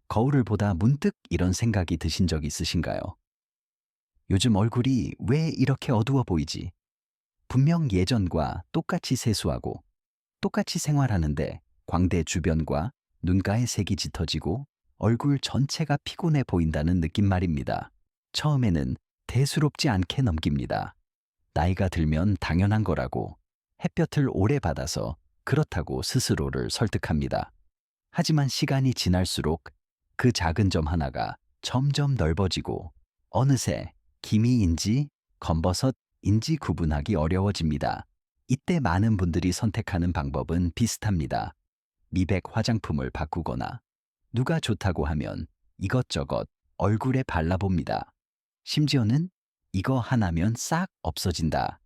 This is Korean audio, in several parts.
거울을 보다 문득 이런 생각이 드신 적 있으신가요? 요즘 얼굴이 왜 이렇게 어두워 보이지? 분명 예전과 똑같이 세수하고 똑같이 생활하는데 광대 주변과 눈가의 색이 짙어지고 얼굴 전체가 피곤해 보인다는 느낌 말입니다. 처음에는 대수롭지 않게 넘깁니다. 나이가 들면 당연한 거라고, 햇볕을 오래 받아서 그렇다고 스스로를 설득합니다. 하지만 시간이 지날수록 그 작은 점 하나가 점점 넓어지고 어느새 기미인지 검버섯인지 구분하기 어려워집니다. 이때 많은 분들이 선택하는 방법은 비슷합니다. 미백 화장품을 바꾸거나 누가 좋다고 하면 이것저것 얼굴에 발라봅니다. 심지어는 이거 하나면 싹 없어진다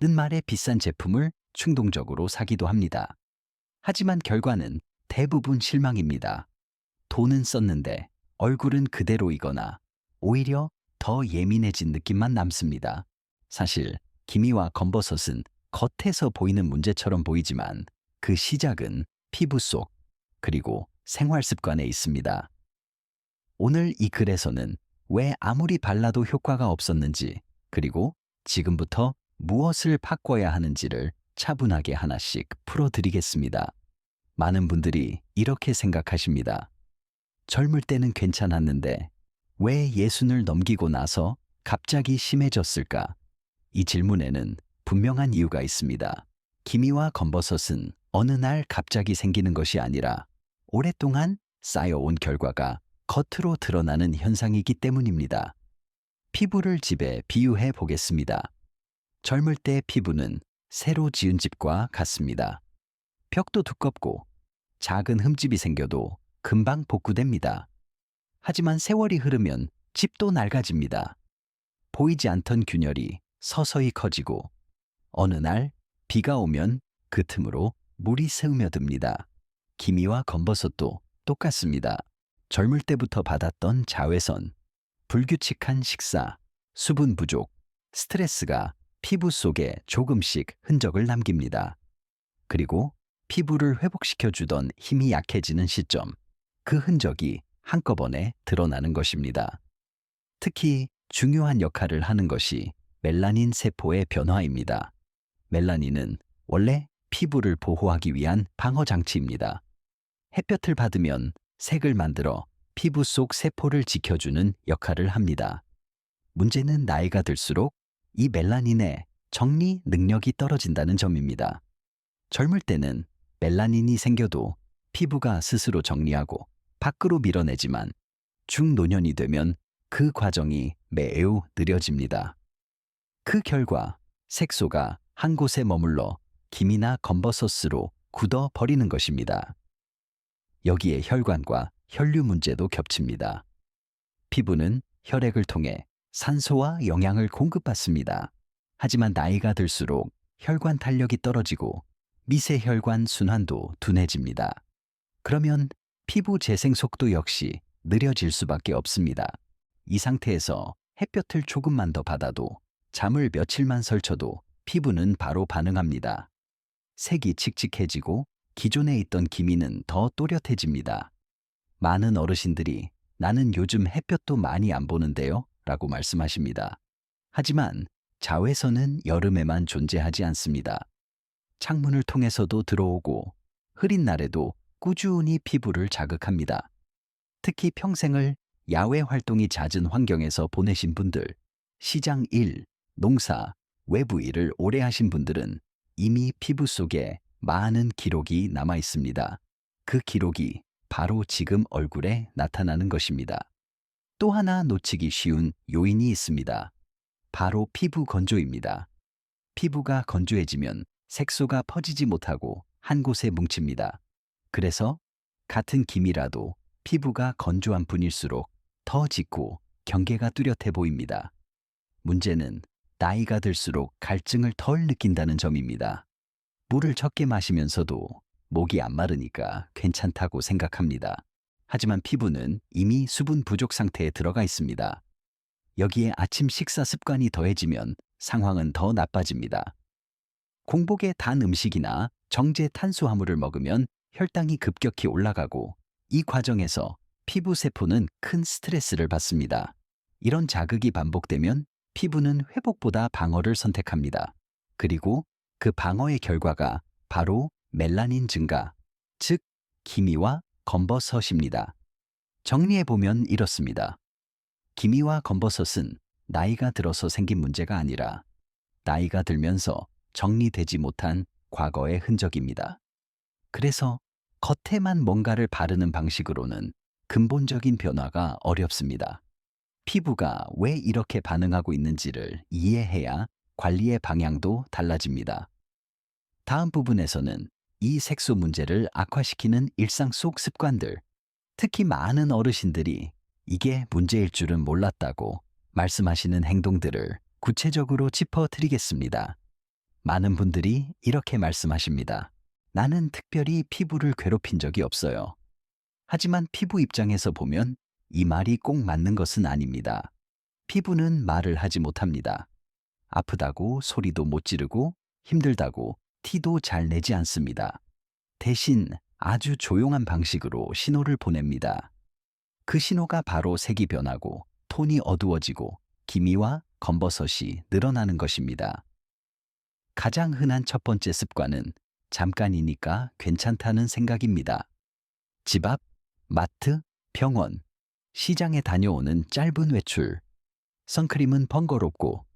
는 말에 비싼 제품을 충동적으로 사기도 합니다. 하지만 결과는 대부분 실망입니다. 돈은 썼는데 얼굴은 그대로이거나 오히려 더 예민해진 느낌만 남습니다. 사실 기미와 검버섯은 겉에서 보이는 문제처럼 보이지만 그 시작은 피부 속 그리고 생활 습관에 있습니다. 오늘 이 글에서는 왜 아무리 발라도 효과가 없었는지, 그리고 지금부터 무엇을 바꿔야 하는지를 차분하게 하나씩 풀어드리겠습니다. 많은 분들이 이렇게 생각하십니다. 젊을 때는 괜찮았는데 왜 예순을 넘기고 나서 갑자기 심해졌을까? 이 질문에는 분명한 이유가 있습니다. 기미와 검버섯은 어느 날 갑자기 생기는 것이 아니라 오랫동안 쌓여온 결과가 겉으로 드러나는 현상이기 때문입니다. 피부를 집에 비유해 보겠습니다. 젊을 때 피부는 새로 지은 집과 같습니다. 벽도 두껍고 작은 흠집이 생겨도 금방 복구됩니다. 하지만 세월이 흐르면 집도 낡아집니다. 보이지 않던 균열이 서서히 커지고 어느 날 비가 오면 그 틈으로 물이 스며듭니다. 기미와 검버섯도 똑같습니다. 젊을 때부터 받았던 자외선, 불규칙한 식사, 수분 부족, 스트레스가 피부 속에 조금씩 흔적을 남깁니다. 그리고 피부를 회복시켜주던 힘이 약해지는 시점, 그 흔적이 한꺼번에 드러나는 것입니다. 특히 중요한 역할을 하는 것이 멜라닌 세포의 변화입니다. 멜라닌은 원래 피부를 보호하기 위한 방어 장치입니다. 햇볕을 받으면 색을 만들어 피부 속 세포를 지켜주는 역할을 합니다. 문제는 나이가 들수록 이 멜라닌의 정리 능력이 떨어진다는 점입니다. 젊을 때는 멜라닌이 생겨도 피부가 스스로 정리하고 밖으로 밀어내지만 중노년이 되면 그 과정이 매우 느려집니다. 그 결과 색소가 한 곳에 머물러 기미나 검버섯으로 굳어 버리는 것입니다. 여기에 혈관과 혈류 문제도 겹칩니다. 피부는 혈액을 통해 산소와 영양을 공급받습니다. 하지만 나이가 들수록 혈관 탄력이 떨어지고 미세혈관 순환도 둔해집니다. 그러면 피부 재생 속도 역시 느려질 수밖에 없습니다. 이 상태에서 햇볕을 조금만 더 받아도, 잠을 며칠만 설쳐도 피부는 바로 반응합니다. 색이 칙칙해지고 기존에 있던 기미는 더 또렷해집니다. 많은 어르신들이 나는 요즘 햇볕도 많이 안 보는데요? 라고 말씀하십니다. 하지만 자외선은 여름에만 존재하지 않습니다. 창문을 통해서도 들어오고 흐린 날에도 꾸준히 피부를 자극합니다. 특히 평생을 야외 활동이 잦은 환경에서 보내신 분들, 시장 일, 농사, 외부 일을 오래 하신 분들은 이미 피부 속에 많은 기록이 남아 있습니다. 그 기록이 바로 지금 얼굴에 나타나는 것입니다. 또 하나 놓치기 쉬운 요인이 있습니다. 바로 피부 건조입니다. 피부가 건조해지면 색소가 퍼지지 못하고 한 곳에 뭉칩니다. 그래서 같은 기미라도 피부가 건조한 분일수록 더 짙고 경계가 뚜렷해 보입니다. 문제는 나이가 들수록 갈증을 덜 느낀다는 점입니다. 물을 적게 마시면서도 목이 안 마르니까 괜찮다고 생각합니다. 하지만 피부는 이미 수분 부족 상태에 들어가 있습니다. 여기에 아침 식사 습관이 더해지면 상황은 더 나빠집니다. 공복에 단 음식이나 정제 탄수화물을 먹으면 혈당이 급격히 올라가고 이 과정에서 피부 세포는 큰 스트레스를 받습니다. 이런 자극이 반복되면 피부는 회복보다 방어를 선택합니다. 그리고 그 방어의 결과가 바로 멜라닌 증가, 즉 기미와 검버섯입니다. 정리해보면 이렇습니다. 기미와 검버섯은 나이가 들어서 생긴 문제가 아니라 나이가 들면서 정리되지 못한 과거의 흔적입니다. 그래서 겉에만 뭔가를 바르는 방식으로는 근본적인 변화가 어렵습니다. 피부가 왜 이렇게 반응하고 있는지를 이해해야 관리의 방향도 달라집니다. 다음 부분에서는 이 색소 문제를 악화시키는 일상 속 습관들, 특히 많은 어르신들이 이게 문제일 줄은 몰랐다고 말씀하시는 행동들을 구체적으로 짚어드리겠습니다. 많은 분들이 이렇게 말씀하십니다. 나는 특별히 피부를 괴롭힌 적이 없어요. 하지만 피부 입장에서 보면 이 말이 꼭 맞는 것은 아닙니다. 피부는 말을 하지 못합니다. 아프다고 소리도 못 지르고 힘들다고 티도 잘 내지 않습니다. 대신 아주 조용한 방식으로 신호를 보냅니다. 그 신호가 바로 색이 변하고 톤이 어두워지고 기미와 검버섯이 늘어나는 것입니다. 가장 흔한 첫 번째 습관은 잠깐이니까 괜찮다는 생각입니다. 집 앞, 마트, 병원, 시장에 다녀오는 짧은 외출, 선크림은 번거롭고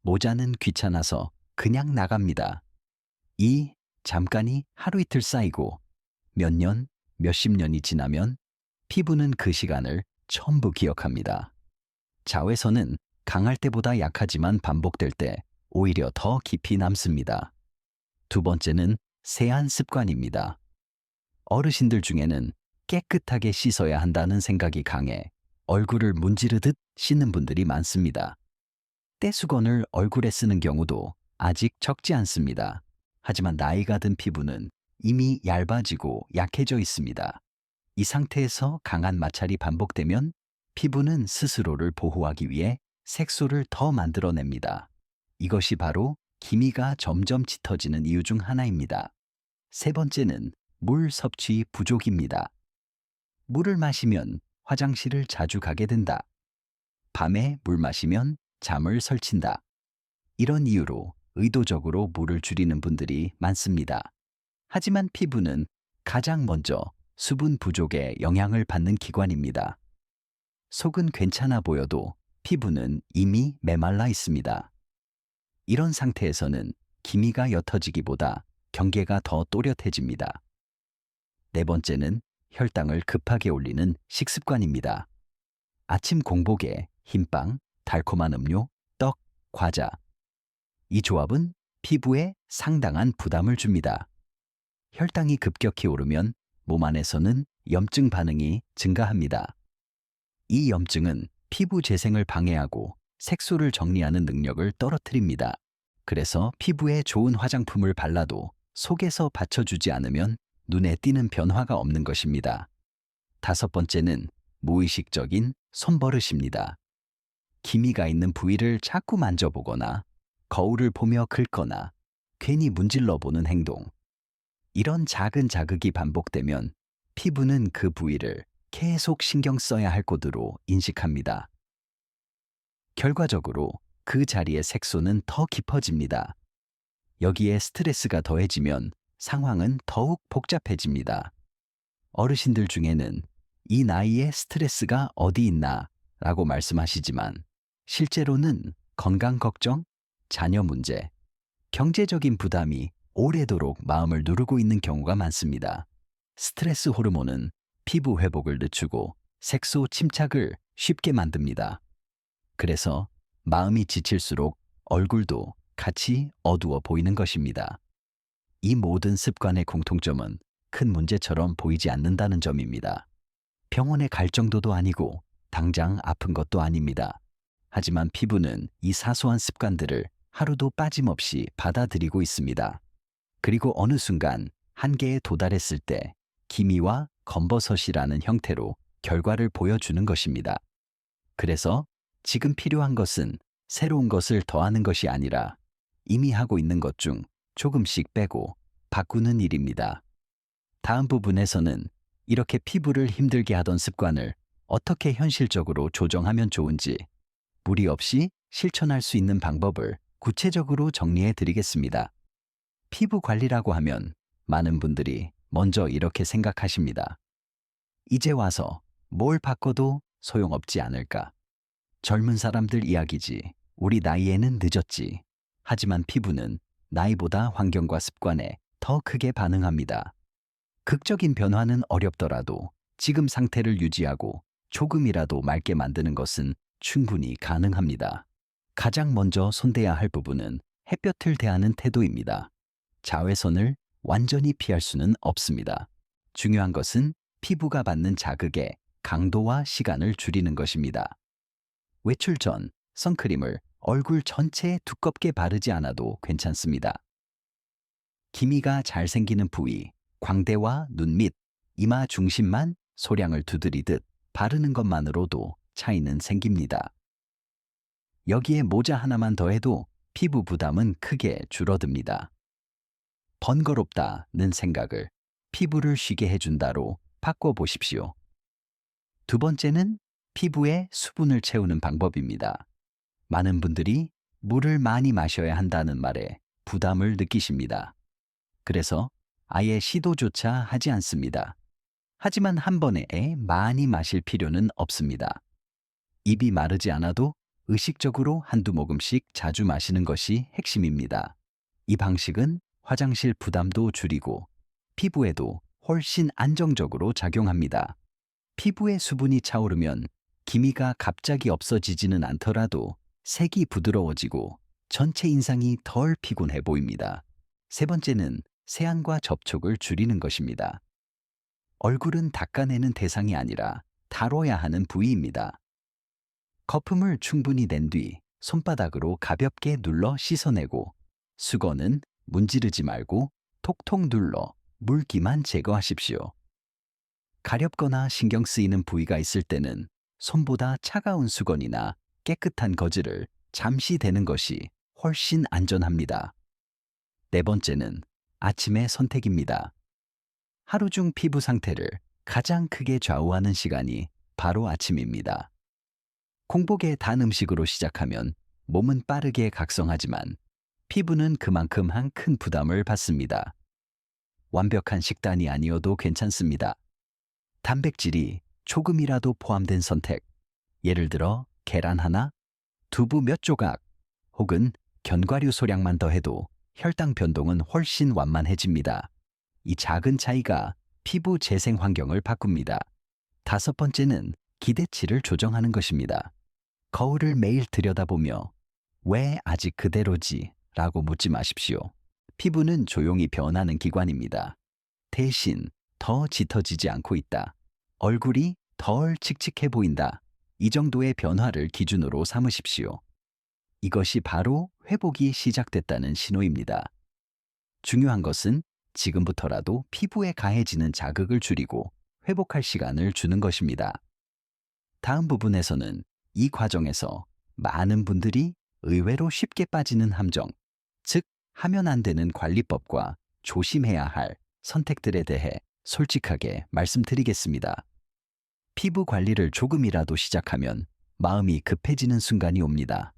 모자는 귀찮아서 그냥 나갑니다. 이 잠깐이 하루 이틀 쌓이고 몇 년, 몇십 년이 지나면 피부는 그 시간을 전부 기억합니다. 자외선은 강할 때보다 약하지만 반복될 때 오히려 더 깊이 남습니다. 두 번째는 세안 습관입니다. 어르신들 중에는 깨끗하게 씻어야 한다는 생각이 강해 얼굴을 문지르듯 씻는 분들이 많습니다. 떼수건을 얼굴에 쓰는 경우도 아직 적지 않습니다. 하지만 나이가 든 피부는 이미 얇아지고 약해져 있습니다. 이 상태에서 강한 마찰이 반복되면 피부는 스스로를 보호하기 위해 색소를 더 만들어냅니다. 이것이 바로 기미가 점점 짙어지는 이유 중 하나입니다. 세 번째는 물 섭취 부족입니다. 물을 마시면 화장실을 자주 가게 된다. 밤에 물 마시면 잠을 설친다. 이런 이유로 의도적으로 물을 줄이는 분들이 많습니다. 하지만 피부는 가장 먼저 수분 부족에 영향을 받는 기관입니다. 속은 괜찮아 보여도 피부는 이미 메말라 있습니다. 이런 상태에서는 기미가 옅어지기보다 경계가 더 또렷해집니다. 네 번째는 혈당을 급하게 올리는 식습관입니다. 아침 공복에 흰빵, 달콤한 음료, 떡, 과자. 이 조합은 피부에 상당한 부담을 줍니다. 혈당이 급격히 오르면 몸 안에서는 염증 반응이 증가합니다. 이 염증은 피부 재생을 방해하고 색소를 정리하는 능력을 떨어뜨립니다. 그래서 피부에 좋은 화장품을 발라도 속에서 받쳐주지 않으면 눈에 띄는 변화가 없는 것입니다. 다섯 번째는 무의식적인 손버릇입니다. 기미가 있는 부위를 자꾸 만져보거나 거울을 보며 긁거나 괜히 문질러 보는 행동. 이런 작은 자극이 반복되면 피부는 그 부위를 계속 신경 써야 할 곳으로 인식합니다. 결과적으로 그 자리의 색소는 더 깊어집니다. 여기에 스트레스가 더해지면 상황은 더욱 복잡해집니다. 어르신들 중에는 이 나이에 스트레스가 어디 있나 라고 말씀하시지만 실제로는 건강 걱정, 자녀 문제, 경제적인 부담이 오래도록 마음을 누르고 있는 경우가 많습니다. 스트레스 호르몬은 피부 회복을 늦추고 색소 침착을 쉽게 만듭니다. 그래서 마음이 지칠수록 얼굴도 같이 어두워 보이는 것입니다. 이 모든 습관의 공통점은 큰 문제처럼 보이지 않는다는 점입니다. 병원에 갈 정도도 아니고 당장 아픈 것도 아닙니다. 하지만 피부는 이 사소한 습관들을 하루도 빠짐없이 받아들이고 있습니다. 그리고 어느 순간 한계에 도달했을 때 기미와 검버섯이라는 형태로 결과를 보여주는 것입니다. 그래서 지금 필요한 것은 새로운 것을 더하는 것이 아니라 이미 하고 있는 것 중 조금씩 빼고 바꾸는 일입니다. 다음 부분에서는 이렇게 피부를 힘들게 하던 습관을 어떻게 현실적으로 조정하면 좋은지 무리 없이 실천할 수 있는 방법을 구체적으로 정리해 드리겠습니다. 피부 관리라고 하면 많은 분들이 먼저 이렇게 생각하십니다. 이제 와서 뭘 바꿔도 소용없지 않을까? 젊은 사람들 이야기지. 우리 나이에는 늦었지. 하지만 피부는 나이보다 환경과 습관에 더 크게 반응합니다. 극적인 변화는 어렵더라도 지금 상태를 유지하고 조금이라도 맑게 만드는 것은 충분히 가능합니다. 가장 먼저 손대야 할 부분은 햇볕을 대하는 태도입니다. 자외선을 완전히 피할 수는 없습니다. 중요한 것은 피부가 받는 자극의 강도와 시간을 줄이는 것입니다. 외출 전 선크림을 얼굴 전체에 두껍게 바르지 않아도 괜찮습니다. 기미가 잘 생기는 부위, 광대와 눈 밑, 이마 중심만 소량을 두드리듯 바르는 것만으로도 차이는 생깁니다. 여기에 모자 하나만 더해도 피부 부담은 크게 줄어듭니다. 번거롭다는 생각을 피부를 쉬게 해준다로 바꿔보십시오. 두 번째는 피부에 수분을 채우는 방법입니다. 많은 분들이 물을 많이 마셔야 한다는 말에 부담을 느끼십니다. 그래서 아예 시도조차 하지 않습니다. 하지만 한 번에 많이 마실 필요는 없습니다. 입이 마르지 않아도 의식적으로 한두 모금씩 자주 마시는 것이 핵심입니다. 이 방식은 화장실 부담도 줄이고 피부에도 훨씬 안정적으로 작용합니다. 피부에 수분이 차오르면 기미가 갑자기 없어지지는 않더라도 색이 부드러워지고 전체 인상이 덜 피곤해 보입니다. 세 번째는 세안과 접촉을 줄이는 것입니다. 얼굴은 닦아내는 대상이 아니라 다뤄야 하는 부위입니다. 거품을 충분히 낸 뒤 손바닥으로 가볍게 눌러 씻어내고 수건은 문지르지 말고 톡톡 눌러 물기만 제거하십시오. 가렵거나 신경 쓰이는 부위가 있을 때는 손보다 차가운 수건이나 깨끗한 거즈를 잠시 대는 것이 훨씬 안전합니다. 네 번째는 아침의 선택입니다. 하루 중 피부 상태를 가장 크게 좌우하는 시간이 바로 아침입니다. 공복에 단 음식으로 시작하면 몸은 빠르게 각성하지만 피부는 그만큼 한 큰 부담을 받습니다. 완벽한 식단이 아니어도 괜찮습니다. 단백질이 조금이라도 포함된 선택, 예를 들어 계란 하나, 두부 몇 조각, 혹은 견과류 소량만 더해도 혈당 변동은 훨씬 완만해집니다. 이 작은 차이가 피부 재생 환경을 바꿉니다. 다섯 번째는 기대치를 조정하는 것입니다. 거울을 매일 들여다보며 왜 아직 그대로지? 라고 묻지 마십시오. 피부는 조용히 변하는 기관입니다. 대신 더 짙어지지 않고 있다. 얼굴이 덜 칙칙해 보인다. 이 정도의 변화를 기준으로 삼으십시오. 이것이 바로 회복이 시작됐다는 신호입니다. 중요한 것은 지금부터라도 피부에 가해지는 자극을 줄이고 회복할 시간을 주는 것입니다. 다음 부분에서는 이 과정에서 많은 분들이 의외로 쉽게 빠지는 함정, 즉 하면 안 되는 관리법과 조심해야 할 선택들에 대해 솔직하게 말씀드리겠습니다. 피부 관리를 조금이라도 시작하면 마음이 급해지는 순간이 옵니다.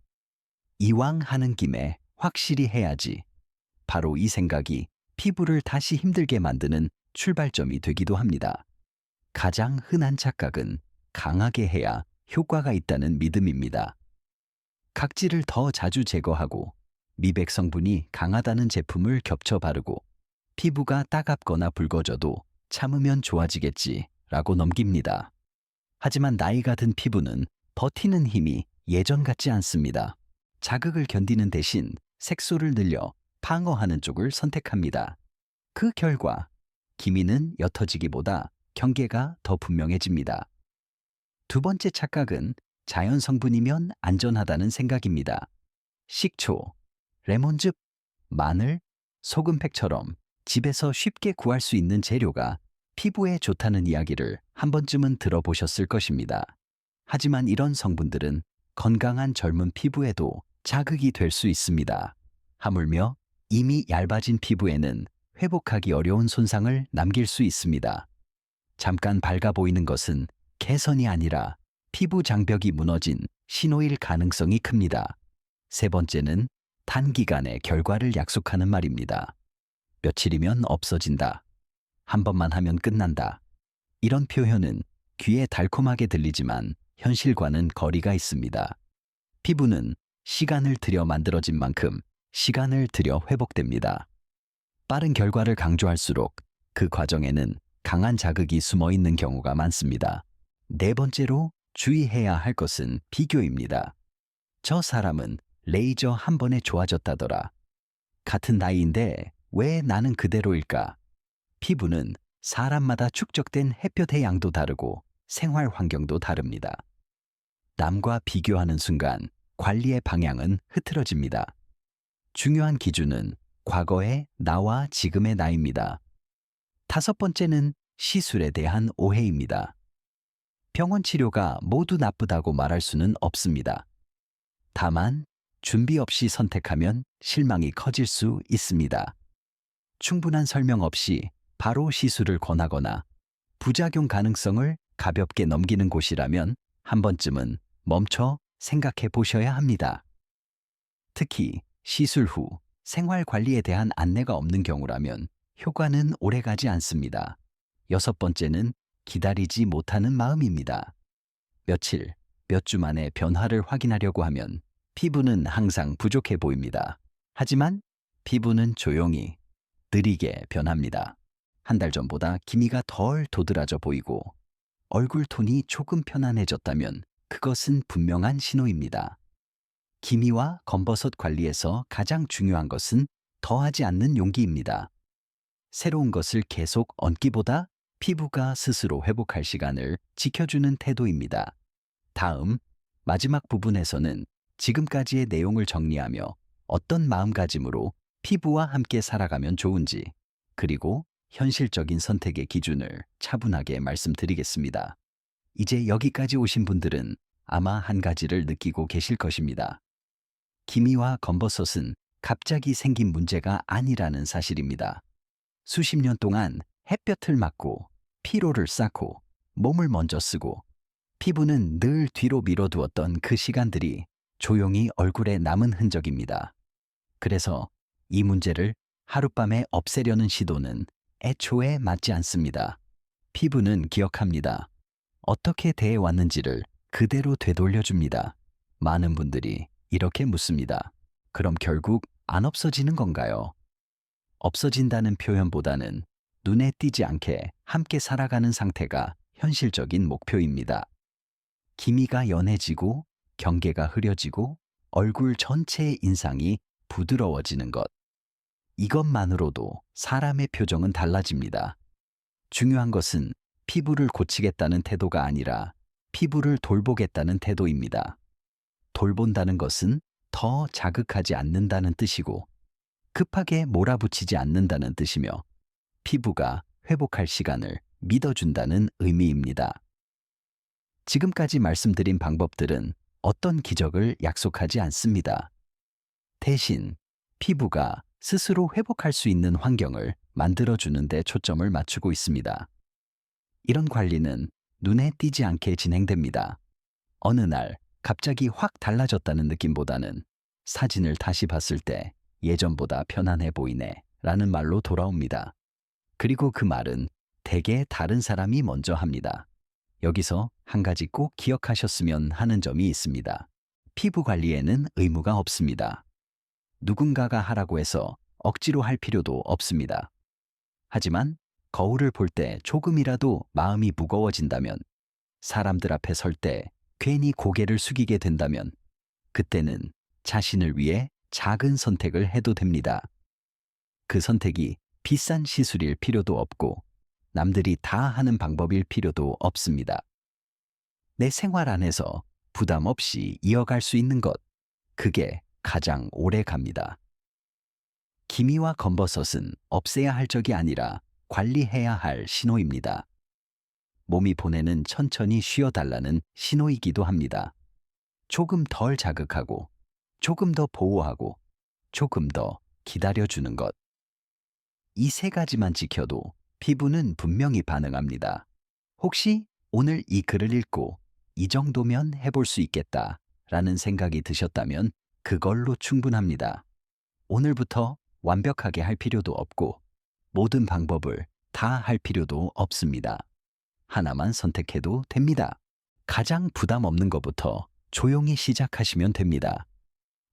이왕 하는 김에 확실히 해야지. 바로 이 생각이 피부를 다시 힘들게 만드는 출발점이 되기도 합니다. 가장 흔한 착각은 강하게 해야 효과가 있다는 믿음입니다. 각질을 더 자주 제거하고 미백 성분이 강하다는 제품을 겹쳐 바르고 피부가 따갑거나 붉어져도 참으면 좋아지겠지라고 넘깁니다. 하지만 나이가 든 피부는 버티는 힘이 예전 같지 않습니다. 자극을 견디는 대신 색소를 늘려 방어하는 쪽을 선택합니다. 그 결과 기미는 옅어지기보다 경계가 더 분명해집니다. 두 번째 착각은 자연 성분이면 안전하다는 생각입니다. 식초, 레몬즙, 마늘, 소금팩처럼 집에서 쉽게 구할 수 있는 재료가 피부에 좋다는 이야기를 한 번쯤은 들어보셨을 것입니다. 하지만 이런 성분들은 건강한 젊은 피부에도 자극이 될 수 있습니다. 하물며 이미 얇아진 피부에는 회복하기 어려운 손상을 남길 수 있습니다. 잠깐 밝아 보이는 것은 개선이 아니라 피부 장벽이 무너진 신호일 가능성이 큽니다. 세 번째는 단기간에 결과를 약속하는 말입니다. 며칠이면 없어진다. 한 번만 하면 끝난다. 이런 표현은 귀에 달콤하게 들리지만 현실과는 거리가 있습니다. 피부는 시간을 들여 만들어진 만큼 시간을 들여 회복됩니다. 빠른 결과를 강조할수록 그 과정에는 강한 자극이 숨어 있는 경우가 많습니다. 네 번째로 주의해야 할 것은 비교입니다. 저 사람은 레이저 한 번에 좋아졌다더라. 같은 나이인데 왜 나는 그대로일까? 피부는 사람마다 축적된 햇볕의 양도 다르고 생활 환경도 다릅니다. 남과 비교하는 순간 관리의 방향은 흐트러집니다. 중요한 기준은 과거의 나와 지금의 나입니다. 다섯 번째는 시술에 대한 오해입니다. 병원 치료가 모두 나쁘다고 말할 수는 없습니다. 다만 준비 없이 선택하면 실망이 커질 수 있습니다. 충분한 설명 없이 바로 시술을 권하거나 부작용 가능성을 가볍게 넘기는 곳이라면 한 번쯤은 멈춰 생각해 보셔야 합니다. 특히 시술 후 생활 관리에 대한 안내가 없는 경우라면 효과는 오래가지 않습니다. 여섯 번째는 기다리지 못하는 마음입니다. 며칠, 몇 주 만에 변화를 확인하려고 하면 피부는 항상 부족해 보입니다. 하지만 피부는 조용히, 느리게 변합니다. 한 달 전보다 기미가 덜 도드라져 보이고 얼굴 톤이 조금 편안해졌다면 그것은 분명한 신호입니다. 기미와 검버섯 관리에서 가장 중요한 것은 더하지 않는 용기입니다. 새로운 것을 계속 얹기보다 피부가 스스로 회복할 시간을 지켜주는 태도입니다. 다음, 마지막 부분에서는 지금까지의 내용을 정리하며 어떤 마음가짐으로 피부와 함께 살아가면 좋은지, 그리고 현실적인 선택의 기준을 차분하게 말씀드리겠습니다. 이제 여기까지 오신 분들은 아마 한 가지를 느끼고 계실 것입니다. 기미와 검버섯은 갑자기 생긴 문제가 아니라는 사실입니다. 수십 년 동안 햇볕을 맞고 피로를 쌓고 몸을 먼저 쓰고 피부는 늘 뒤로 밀어두었던 그 시간들이 조용히 얼굴에 남은 흔적입니다. 그래서 이 문제를 하룻밤에 없애려는 시도는 애초에 맞지 않습니다. 피부는 기억합니다. 어떻게 대해왔는지를 그대로 되돌려줍니다. 많은 분들이 이렇게 묻습니다. 그럼 결국 안 없어지는 건가요? 없어진다는 표현보다는 눈에 띄지 않게 함께 살아가는 상태가 현실적인 목표입니다. 기미가 연해지고 경계가 흐려지고 얼굴 전체의 인상이 부드러워지는 것. 이것만으로도 사람의 표정은 달라집니다. 중요한 것은 피부를 고치겠다는 태도가 아니라 피부를 돌보겠다는 태도입니다. 돌본다는 것은 더 자극하지 않는다는 뜻이고 급하게 몰아붙이지 않는다는 뜻이며 피부가 회복할 시간을 믿어준다는 의미입니다. 지금까지 말씀드린 방법들은 어떤 기적을 약속하지 않습니다. 대신 피부가 스스로 회복할 수 있는 환경을 만들어주는 데 초점을 맞추고 있습니다. 이런 관리는 눈에 띄지 않게 진행됩니다. 어느 날 갑자기 확 달라졌다는 느낌보다는 사진을 다시 봤을 때 예전보다 편안해 보이네 라는 말로 돌아옵니다. 그리고 그 말은 대개 다른 사람이 먼저 합니다. 여기서 한 가지 꼭 기억하셨으면 하는 점이 있습니다. 피부 관리에는 의무가 없습니다. 누군가가 하라고 해서 억지로 할 필요도 없습니다. 하지만 거울을 볼 때 조금이라도 마음이 무거워진다면, 사람들 앞에 설 때 괜히 고개를 숙이게 된다면, 그때는 자신을 위해 작은 선택을 해도 됩니다. 그 선택이 비싼 시술일 필요도 없고 남들이 다 하는 방법일 필요도 없습니다. 내 생활 안에서 부담 없이 이어갈 수 있는 것, 그게 가장 오래 갑니다. 기미와 검버섯은 없애야 할 적이 아니라 관리해야 할 신호입니다. 몸이 보내는 천천히 쉬어달라는 신호이기도 합니다. 조금 덜 자극하고, 조금 더 보호하고, 조금 더 기다려주는 것. 이 세 가지만 지켜도 피부는 분명히 반응합니다. 혹시 오늘 이 글을 읽고 이 정도면 해볼 수 있겠다 라는 생각이 드셨다면 그걸로 충분합니다. 오늘부터 완벽하게 할 필요도 없고 모든 방법을 다 할 필요도 없습니다. 하나만 선택해도 됩니다. 가장 부담 없는 것부터 조용히 시작하시면 됩니다.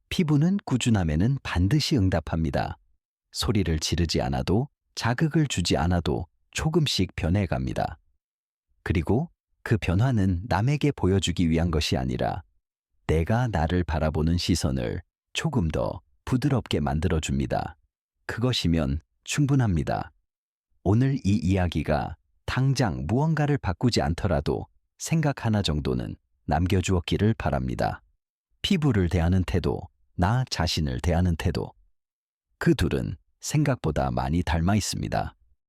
피부는 꾸준함에는 반드시 응답합니다. 소리를 지르지 않아도 자극을 주지 않아도 조금씩 변해갑니다. 그리고 그 변화는 남에게 보여주기 위한 것이 아니라 내가 나를 바라보는 시선을 조금 더 부드럽게 만들어줍니다. 그것이면 충분합니다. 오늘 이 이야기가 당장 무언가를 바꾸지 않더라도 생각 하나 정도는 남겨주었기를 바랍니다. 피부를 대하는 태도, 나 자신을 대하는 태도. 그 둘은 생각보다 많이 닮아 있습니다.